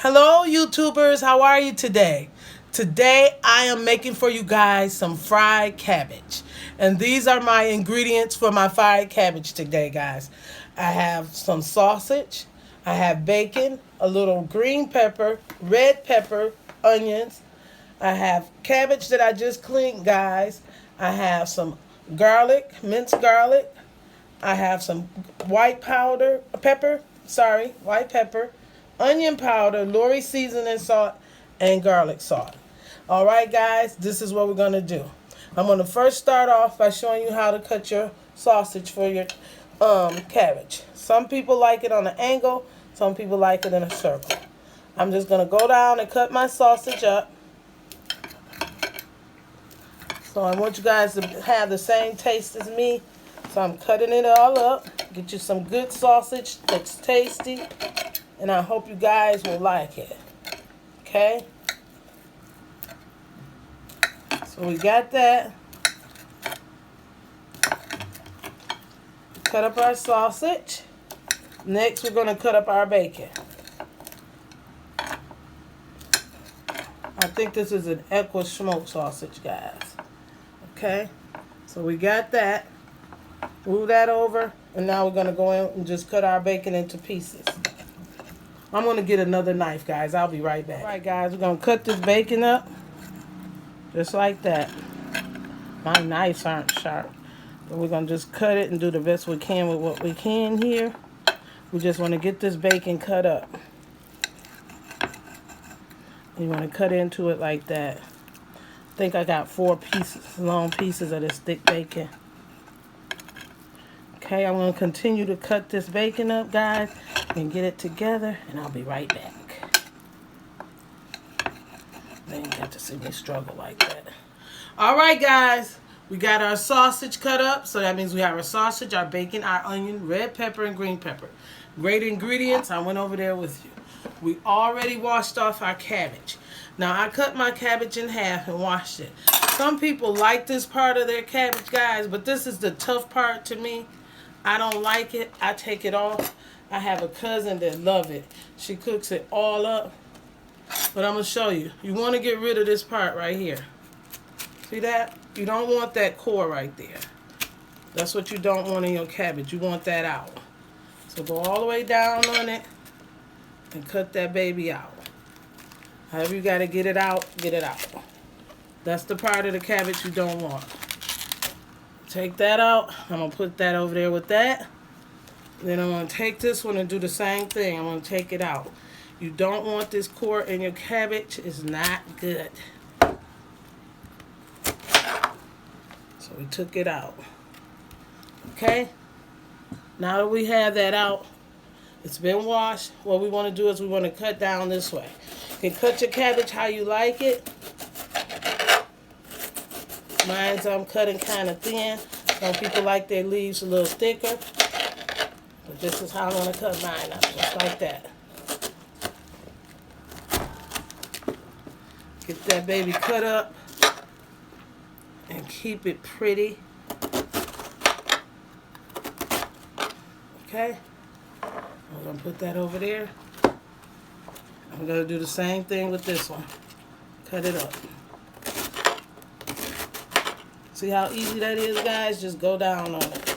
Hello, YouTubers. How are you today? Today, I am making for you guys some fried cabbage. And these are my ingredients for my fried cabbage today, guys. I have some sausage. I have bacon, a little green pepper, red pepper, onions. I have cabbage that I just cleaned, guys. I have some garlic, minced garlic. I have some white pepper, onion powder, Lori seasoning salt, and garlic salt. All right, guys, this is what we're going to do. I'm going to first start off by showing you how to cut your sausage for your cabbage. Some people like it on an angle, some people like it in a circle. I'm just going to go down and cut my sausage up. So I want you guys to have the same taste as me. So I'm cutting it all up. Get you some good sausage that's tasty. And I hope you guys will like it. Okay? So we got that. Cut up our sausage. Next, we're going to cut up our bacon. I think this is an Equa smoked sausage, guys. Okay? So we got that. Move that over. And now we're going to go in and just cut our bacon into pieces. I'm going to get another knife, guys. I'll be right back. All right, guys. We're going to cut this bacon up. Just like that. My knives aren't sharp. But we're going to just cut it and do the best we can with what we can here. We just want to get this bacon cut up. You want to cut into it like that. I think I got 4 pieces, long pieces of this thick bacon. Okay, I'm going to continue to cut this bacon up, guys, and get it together, and I'll be right back. They ain't got to see me struggle like that. All right, guys, we got our sausage cut up, so that means we have our sausage, our bacon, our onion, red pepper, and green pepper. Great ingredients. I went over there with you. We already washed off our cabbage. Now, I cut my cabbage in half and washed it. Some people like this part of their cabbage, guys, but this is the tough part to me. I don't like it. I take it off. I have a cousin that loves it. She cooks it all up. But I'm going to show you. You want to get rid of this part right here. See that? You don't want that core right there. That's what you don't want in your cabbage. You want that out. So go all the way down on it and cut that baby out. However you got to get it out, get it out. That's the part of the cabbage you don't want. Take that out. I'm going to put that over there with that. Then I'm going to take this one and do the same thing. I'm going to take it out. You don't want this core in your cabbage. It's not good. So we took it out. Okay? Now that we have that out, it's been washed. What we want to do is we want to cut down this way. You can cut your cabbage how you like it. Mine's I'm cutting kind of thin. Some people like their leaves a little thicker. But this is how I'm going to cut mine up, just like that. Get that baby cut up and keep it pretty. Okay? I'm going to put that over there. I'm going to do the same thing with this one. Cut it up. See how easy that is, guys? Just go down on it.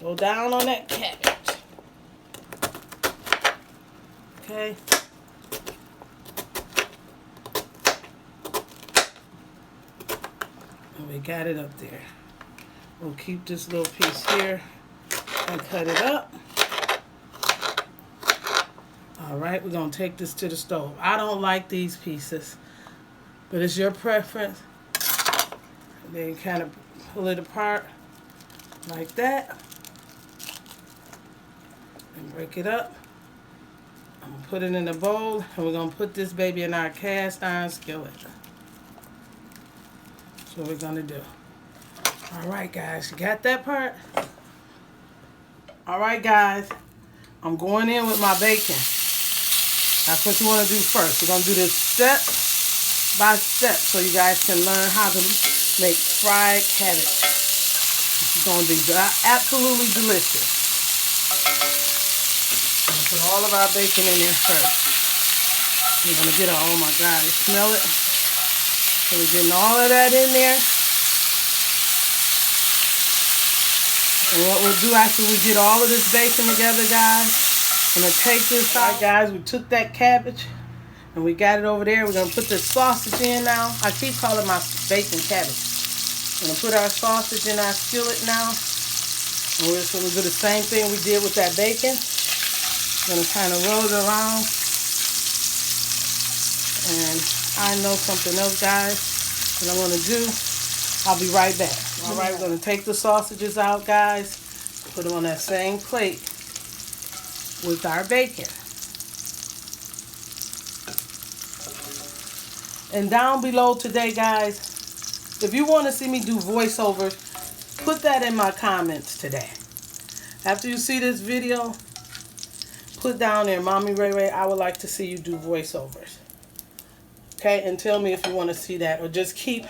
Go down on that cabbage. Okay? And we got it up there. We'll keep this little piece here and cut it up. Alright, we're going to take this to the stove. I don't like these pieces, but it's your preference. Then kind of pull it apart like that and break it up. I'm going to put it in a bowl and we're going to put this baby in our cast iron skillet. That's what we're going to do. Alright, guys, you got that part? Alright, guys, I'm going in with my bacon. That's what you want to do first. We're going to do this step by step so you guys can learn how to make fried cabbage. This is going to be absolutely delicious. Put all of our bacon in there first. You're going to get oh my God, you smell it? So we're getting all of that in there. And what we'll do after we get all of this bacon together, guys, I'm going to take this out. All right, guys, we took that cabbage and we got it over there. We're going to put this sausage in now. I keep calling my bacon cabbage. We're going to put our sausage in our skillet now. And we're just going to do the same thing we did with that bacon. I'm going to kind of roll it around. And I know something else, guys, that I'm going to do. I'll be right back. All right, we're going to take the sausages out, guys. Put them on that same plate with our bacon. And down below today, guys, if you want to see me do voiceovers, put that in my comments today. After you see this video, put down there, Mommy Ray Ray, I would like to see you do voiceovers. Okay, and tell me if you want to see that, or just keep,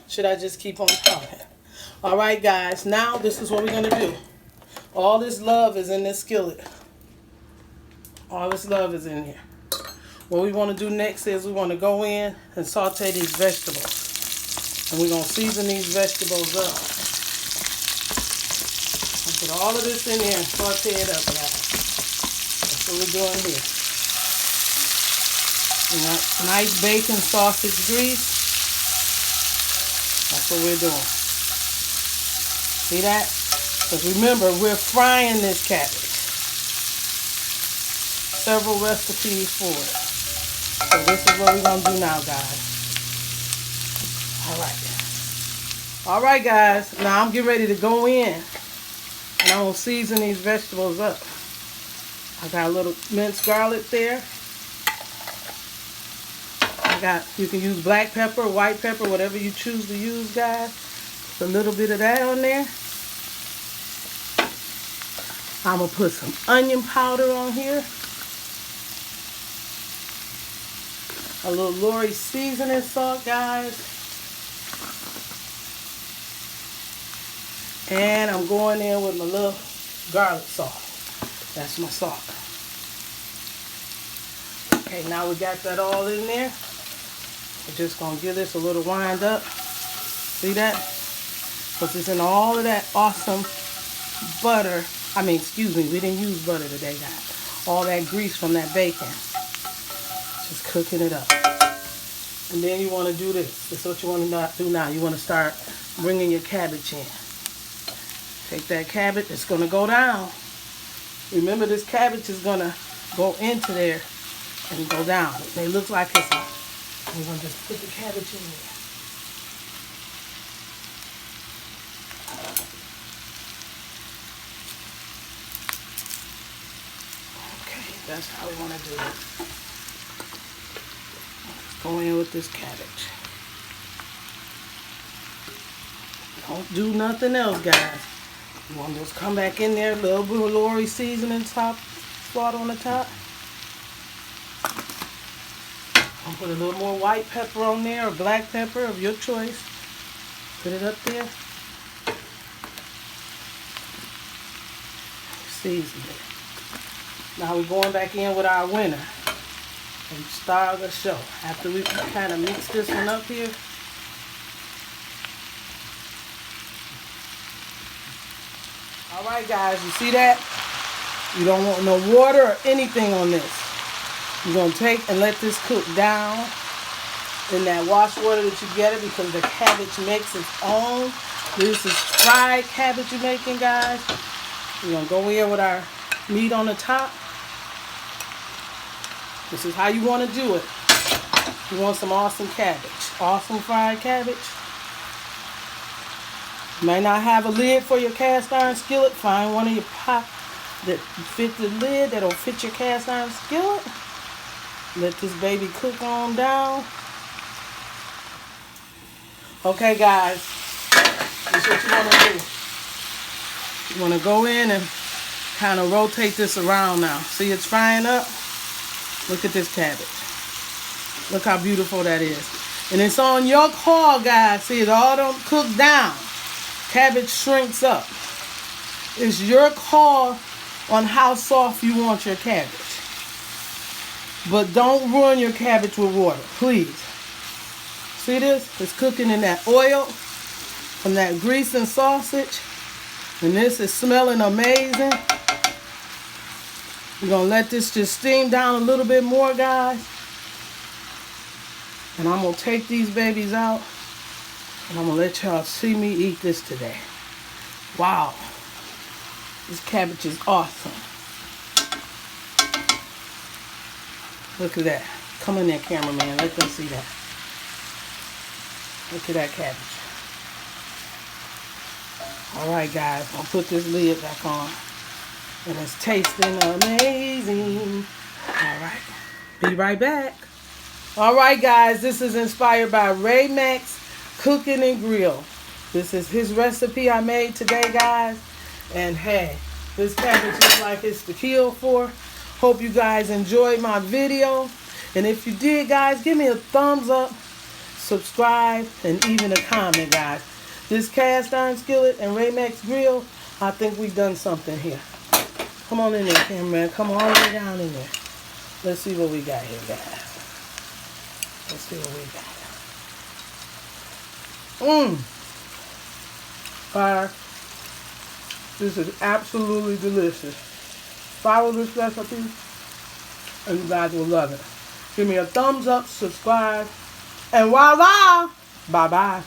should I just keep on talking? All right, guys, now this is what we're going to do. All this love is in this skillet. All this love is in here. What we want to do next is we want to go in and saute these vegetables. And we're going to season these vegetables up. And put all of this in here and saute it up, guys. That's what we're doing here. And that nice bacon sausage grease. That's what we're doing. See that? Because remember, we're frying this cabbage. Several recipes for it. So this is what we're going to do now, guys. All right, guys. Now I'm getting ready to go in. And I'm going to season these vegetables up. I got a little minced garlic there. You can use black pepper, white pepper, whatever you choose to use, guys. Put a little bit of that on there. I'm going to put some onion powder on here. A little Lori seasoning salt, guys. And I'm going in with my little garlic sauce. That's my salt. Okay, now we got that all in there. We're just going to give this a little wind up. See that? Because it's in all of that awesome butter. Excuse me, we didn't use butter today, guys. All that grease from that bacon. Just cooking it up. And then you want to do this. This is what you want to do now. You want to start bringing your cabbage in. Take that cabbage. It's going to go down. Remember, this cabbage is going to go into there and go down. It looks like it's a... We're going to just put the cabbage in there. Okay, that's how we want to do it. Let's go in with this cabbage. Don't do nothing else, guys. You want to just come back in there, a little bit of Lori seasoning salt on the top. I'll put a little more white pepper on there, or black pepper of your choice. Put it up there. Season it. Now we're going back in with our winner. And star of the show. After we kind of mix this one up here. Alright, guys, you see that? You don't want no water or anything on this. You're going to take and let this cook down in that wash water that you get it, because the cabbage makes its own. This is fried cabbage you're making, guys. We're going to go in with our meat on the top. This is how you want to do it. You want some awesome cabbage. Awesome fried cabbage. You might not have a lid for your cast iron skillet. Find one of your pot that fit the lid that'll fit your cast iron skillet. Let this baby cook on down. Okay, guys. This is what you want to do. You want to go in and kind of rotate this around now. See, it's frying up. Look at this cabbage. Look how beautiful that is. And it's on your call, guys. See, it all don't cook down. Cabbage shrinks up. It's your call on how soft you want your cabbage. But don't ruin your cabbage with water, please. See this? It's cooking in that oil from that grease and sausage. And this is smelling amazing. We're going to let this just steam down a little bit more, guys. And I'm going to take these babies out. And I'm going to let y'all see me eat this today. Wow. This cabbage is awesome. Look at that. Come in there, cameraman. Let them see that. Look at that cabbage. Alright, guys. I'll put this lid back on. And it's tasting amazing. Alright. Be right back. Alright, guys. This is inspired by Ray Max Cooking and Grill. This is his recipe I made today, guys. And hey, this cabbage is like it's to kill for. Hope you guys enjoyed my video. And if you did, guys, give me a thumbs up, subscribe, and even a comment, guys. This cast iron skillet and Raymax grill, I think we've done something here. Come on in there, cameraman. Come all the way down in there. Let's see what we got here, guys. Let's see what we got. Fire. This is absolutely delicious. Follow this recipe and you guys will love it. Give me a thumbs up, subscribe, and voila! Bye-bye.